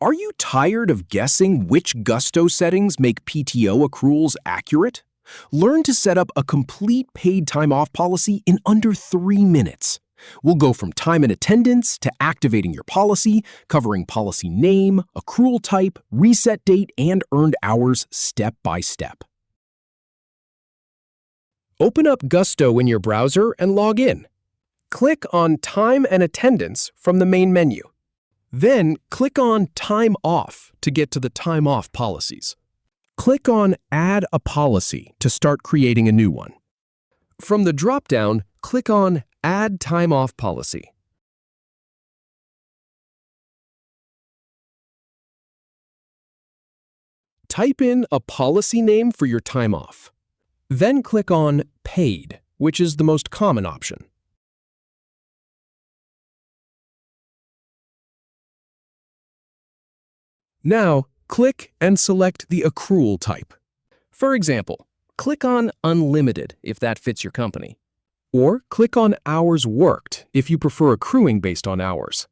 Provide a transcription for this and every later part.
Are you tired of guessing which Gusto settings make PTO accruals accurate? Learn to set up a complete paid time off policy in under 3 minutes. We'll go from time and attendance to activating your policy, covering policy name, accrual type, reset date, and earned hours step by step. Open up Gusto in your browser and log in. Click on Time and Attendance from the main menu. Then click on Time Off to get to the Time Off policies. Click on Add a Policy to start creating a new one. From the drop-down, click on Add Time Off Policy. Type in a policy name for your time off. Then click on Paid, which is the most common option. Now, click and select the accrual type. For example, click on Unlimited if that fits your company. Or click on Hours Worked if you prefer accruing based on hours.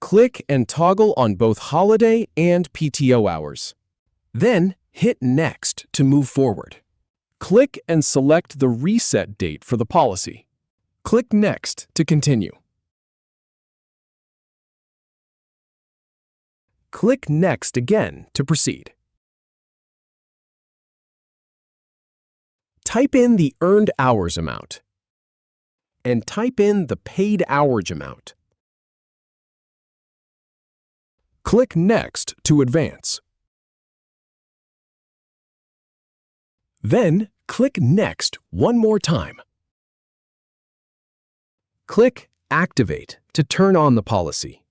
Click and toggle on both holiday and PTO hours. Then hit Next to move forward. Click and select the reset date for the policy. Click Next to continue. Click Next again to proceed. Type in the earned hours amount and type in the paid hourage amount. Click Next to advance. Then click Next one more time. Click Activate to turn on the policy.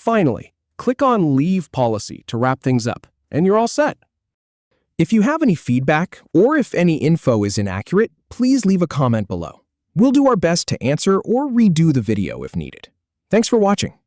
Finally, click on Leave Policy to wrap things up, and you're all set. If you have any feedback or if any info is inaccurate, please leave a comment below. We'll do our best to answer or redo the video if needed. Thanks for watching.